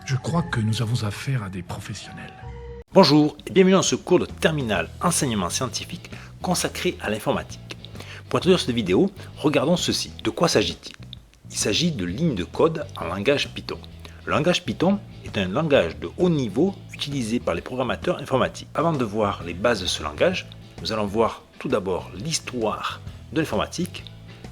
Je crois que nous avons affaire à des professionnels. Bonjour et bienvenue dans ce cours de terminale enseignement scientifique consacré à l'informatique. Pour introduire cette vidéo, regardons ceci. De quoi s'agit-il? Il s'agit de lignes de code en langage Python. Le langage Python est un langage de haut niveau utilisé par les programmateurs informatiques. Avant de voir les bases de ce langage, nous allons voir tout d'abord l'histoire de l'informatique,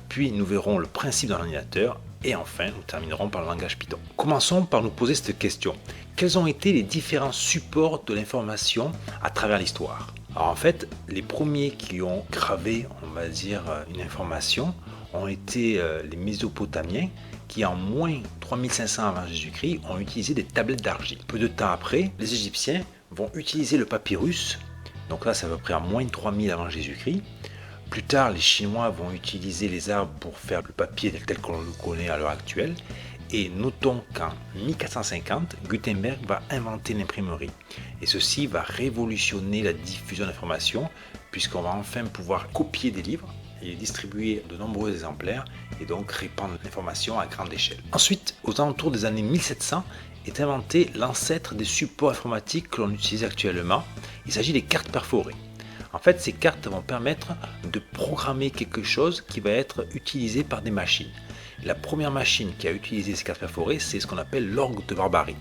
puis nous verrons le principe d'un ordinateur et enfin nous terminerons par le langage Python. Commençons par nous poser cette question. Quels ont été les différents supports de l'information à travers l'histoire? Alors en fait, les premiers qui ont gravé, on va dire, une information ont été les Mésopotamiens qui en moins 3500 avant Jésus-Christ ont utilisé des tablettes d'argile. Peu de temps après, les Égyptiens vont utiliser le papyrus, donc là c'est à peu près en moins 3000 avant Jésus-Christ. Plus tard, les Chinois vont utiliser les arbres pour faire le papier tel qu'on le connaît à l'heure actuelle. Et notons qu'en 1450, Gutenberg va inventer l'imprimerie. Et ceci va révolutionner la diffusion d'informations, puisqu'on va enfin pouvoir copier des livres et distribuer de nombreux exemplaires, et donc répandre l'information à grande échelle. Ensuite, aux alentours des années 1700, est inventé l'ancêtre des supports informatiques que l'on utilise actuellement. Il s'agit des cartes perforées. En fait, ces cartes vont permettre de programmer quelque chose qui va être utilisé par des machines. La première machine qui a utilisé ces cartes perforées, c'est ce qu'on appelle l'orgue de Barbarie.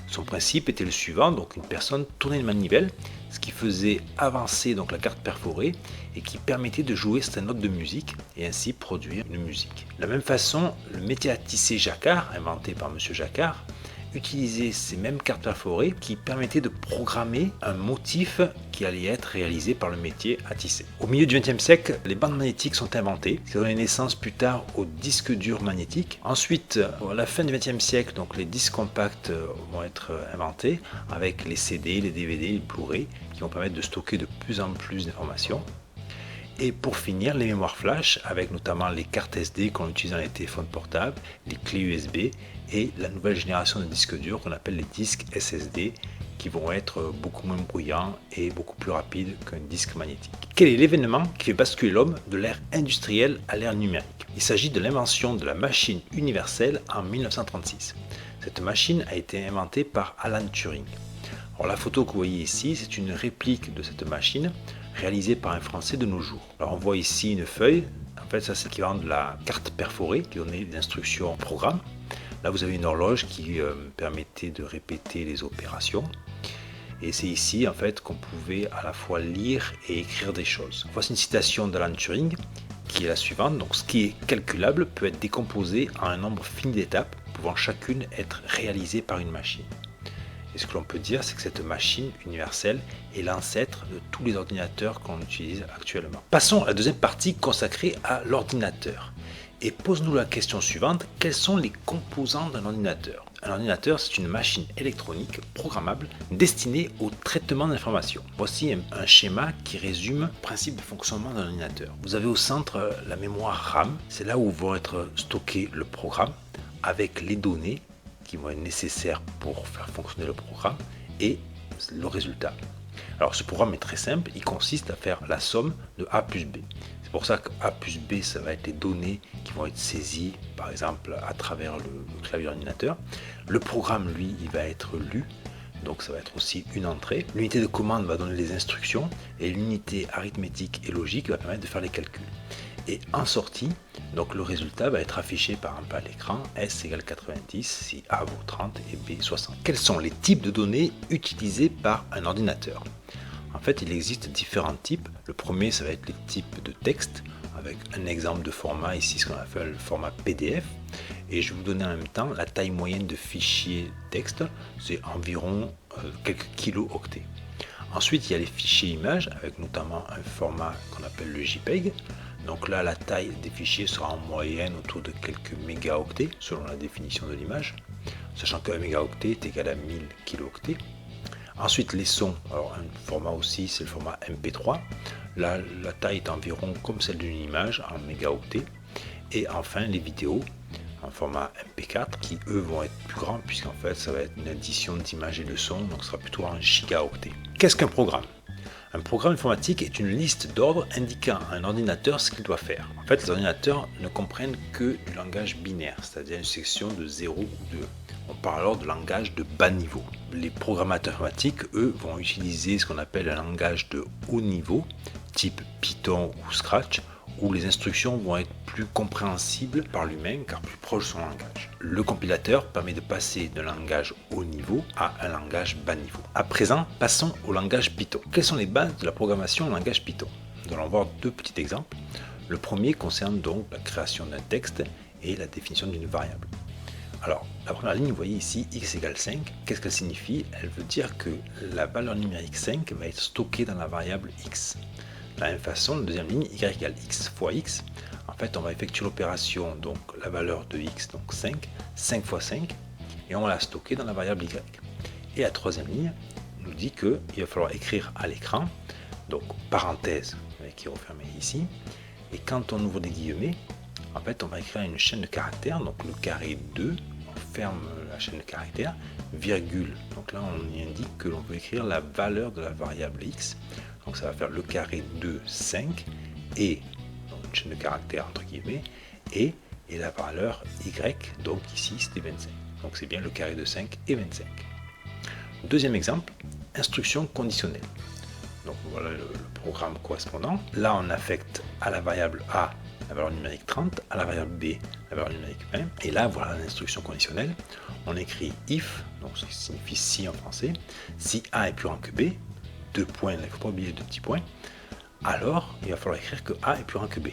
Son principe était le suivant, donc une personne tournait une manivelle, ce qui faisait avancer donc la carte perforée et qui permettait de jouer certaines notes de musique et ainsi produire une musique. De la même façon, le métier à tisser jacquard, inventé par M. Jacquard, utilisait ces mêmes cartes perforées qui permettaient de programmer un motif qui allait être réalisé par le métier à tisser. Au milieu du XXe siècle, les bandes magnétiques sont inventées, qui donné naissance plus tard aux disques durs magnétiques. Ensuite, à la fin du XXe siècle, donc les disques compacts vont être inventés avec les CD, les DVD, les Blu-ray qui vont permettre de stocker de plus en plus d'informations. Et pour finir, les mémoires flash, avec notamment les cartes SD qu'on utilise dans les téléphones portables, les clés USB et la nouvelle génération de disques durs qu'on appelle les disques SSD, qui vont être beaucoup moins bruyants et beaucoup plus rapides qu'un disque magnétique. Quel est l'événement qui fait basculer l'homme de l'ère industrielle à l'ère numérique? Il s'agit de l'invention de la machine universelle en 1936. Cette machine a été inventée par Alan Turing. Alors la photo que vous voyez ici, c'est une réplique de cette machine réalisée par un Français de nos jours. Alors on voit ici une feuille, en fait ça c'est l'équivalent de la carte perforée qui donnait des instructions au programme. Là vous avez une horloge qui permettait de répéter les opérations. Et c'est ici en fait qu'on pouvait à la fois lire et écrire des choses. Voici une citation d'Alan Turing qui est la suivante. Donc ce qui est calculable peut être décomposé en un nombre fini d'étapes pouvant chacune être réalisées par une machine. Et ce que l'on peut dire, c'est que cette machine universelle est l'ancêtre de tous les ordinateurs qu'on utilise actuellement. Passons à la deuxième partie consacrée à l'ordinateur. Et pose-nous la question suivante, quels sont les composants d'un ordinateur? Un ordinateur, c'est une machine électronique programmable destinée au traitement d'informations. Voici un schéma qui résume le principe de fonctionnement d'un ordinateur. Vous avez au centre la mémoire RAM, c'est là où vont être stockés le programme avec les données qui vont être nécessaires pour faire fonctionner le programme et le résultat. Alors ce programme est très simple, il consiste à faire la somme de A plus B. C'est pour ça que A plus B, ça va être les données qui vont être saisies, par exemple, à travers le clavier d'ordinateur. Le programme, lui, il va être lu, donc ça va être aussi une entrée. L'unité de commande va donner les instructions et l'unité arithmétique et logique va permettre de faire les calculs. Et en sortie, donc le résultat va être affiché par exemple à l'écran, S égale 90 si A vaut 30 et B 60. Quels sont les types de données utilisés par un ordinateur? En fait, il existe différents types. Le premier, ça va être les types de texte, avec un exemple de format, ici ce qu'on appelle le format PDF. Et je vais vous donner en même temps la taille moyenne de fichier texte, c'est environ quelques kilooctets. Ensuite, il y a les fichiers images, avec notamment un format qu'on appelle le JPEG. Donc là, la taille des fichiers sera en moyenne autour de quelques mégaoctets, selon la définition de l'image, sachant qu'un mégaoctet est égal à 1000 kilooctets. Ensuite, les sons, alors un format aussi, c'est le format MP3. Là, la taille est environ comme celle d'une image, en mégaoctets. Et enfin, les vidéos, en format MP4, qui eux vont être plus grands, puisqu'en fait, ça va être une addition d'images et de sons, donc ce sera plutôt en gigaoctets. Qu'est-ce qu'un programme? Un programme informatique est une liste d'ordres indiquant à un ordinateur ce qu'il doit faire. En fait, les ordinateurs ne comprennent que du langage binaire, c'est-à-dire une section de 0 ou 2. On parle alors de langage de bas niveau. Les programmateurs informatiques, eux, vont utiliser ce qu'on appelle un langage de haut niveau, type Python ou Scratch, où les instructions vont être plus compréhensibles par l'humain car plus proches de son langage. Le compilateur permet de passer d'un langage haut niveau à un langage bas niveau. À présent, passons au langage Python. Quelles sont les bases de la programmation en langage Python? Nous allons voir deux petits exemples. Le premier concerne donc la création d'un texte et la définition d'une variable. Alors, la première ligne, vous voyez ici, x égale 5. Qu'est-ce qu'elle signifie? Elle veut dire que la valeur numérique 5 va être stockée dans la variable x. De la même façon, la deuxième ligne, y égale x fois x. En fait, on va effectuer l'opération, donc la valeur de x, donc 5 fois 5, et on va la stocker dans la variable y. Et la troisième ligne nous dit qu'il va falloir écrire à l'écran, donc parenthèse, qui est refermée ici, et quand on ouvre des guillemets, en fait, on va écrire une chaîne de caractères, donc le carré 2, on ferme la chaîne de caractères, virgule, donc là on y indique que l'on peut écrire la valeur de la variable x. Donc ça va faire le carré de 5 et donc une chaîne de caractères entre guillemets et la valeur y, donc ici c'était 25. Donc c'est bien le carré de 5 et 25. Deuxième exemple, instruction conditionnelle. Donc voilà le programme correspondant. Là on affecte à la variable a la valeur numérique 30, à la variable b la valeur numérique 20. Et là voilà l'instruction conditionnelle. On écrit if, donc ce qui signifie si en français, si a est plus grand que b, deux points, il ne faut pas oublier deux petits points, alors il va falloir écrire que A est plus grand que B.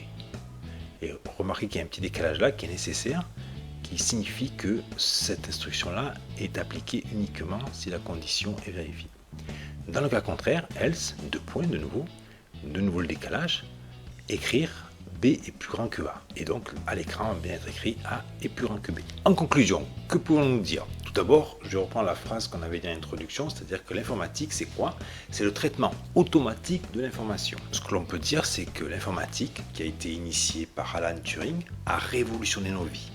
Et remarquez qu'il y a un petit décalage là qui est nécessaire, qui signifie que cette instruction-là est appliquée uniquement si la condition est vérifiée. Dans le cas contraire, else, deux points de nouveau le décalage, écrire B est plus grand que A. Et donc à l'écran va bien être écrit A est plus grand que B. En conclusion, que pouvons-nous dire? Tout d'abord, je reprends la phrase qu'on avait dit en introduction, c'est-à-dire que l'informatique, c'est quoi? C'est le traitement automatique de l'information. Ce que l'on peut dire, c'est que l'informatique, qui a été initiée par Alan Turing, a révolutionné nos vies.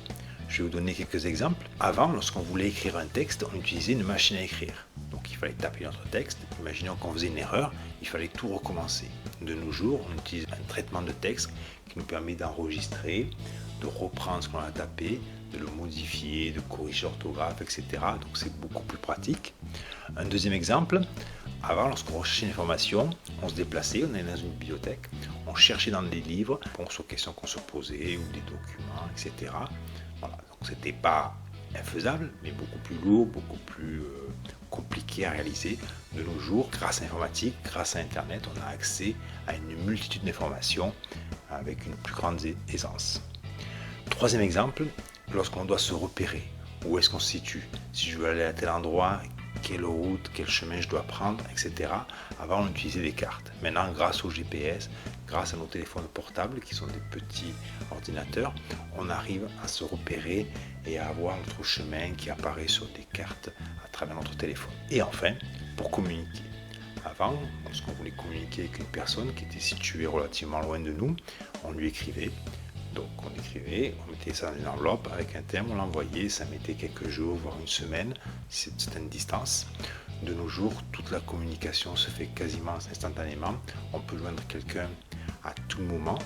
Je vais vous donner quelques exemples. Avant, lorsqu'on voulait écrire un texte, on utilisait une machine à écrire. Donc il fallait taper notre texte. Imaginons qu'on faisait une erreur, il fallait tout recommencer. De nos jours, on utilise un traitement de texte qui nous permet d'enregistrer, de reprendre ce qu'on a tapé, de le modifier, de corriger l'orthographe, etc. Donc c'est beaucoup plus pratique. Un deuxième exemple, avant, lorsqu'on recherchait une information, on se déplaçait, on allait dans une bibliothèque, on cherchait dans des livres, réponses aux questions qu'on se posait, ou des documents, etc. Voilà, donc c'était pas infaisable, mais beaucoup plus lourd, beaucoup plus compliqué à réaliser. De nos jours, grâce à l'informatique, grâce à Internet, on a accès à une multitude d'informations avec une plus grande aisance. Troisième exemple, lorsqu'on doit se repérer, où est-ce qu'on se situe? Si je veux aller à tel endroit, quelle route, quel chemin je dois prendre, etc. Avant, on utilisait des cartes. Maintenant, grâce au GPS, grâce à nos téléphones portables, qui sont des petits ordinateurs, on arrive à se repérer et à avoir notre chemin qui apparaît sur des cartes à travers notre téléphone. Et enfin, pour communiquer. Avant, lorsqu'on voulait communiquer avec une personne qui était située relativement loin de nous, on lui écrivait. Donc on écrivait, on mettait ça dans une enveloppe avec un thème, on l'envoyait, ça mettait quelques jours, voire une semaine, c'est une distance. De nos jours, toute la communication se fait quasiment instantanément. On peut joindre quelqu'un à tout moment,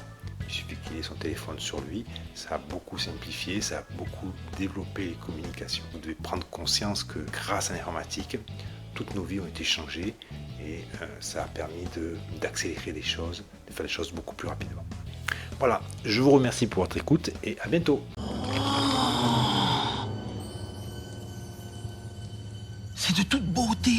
il suffit qu'il ait son téléphone sur lui. Ça a beaucoup simplifié, ça a beaucoup développé les communications. Vous devez prendre conscience que grâce à l'informatique, toutes nos vies ont été changées et ça a permis d'accélérer les choses, de faire les choses beaucoup plus rapidement. Voilà, je vous remercie pour votre écoute et à bientôt. C'est de toute beauté.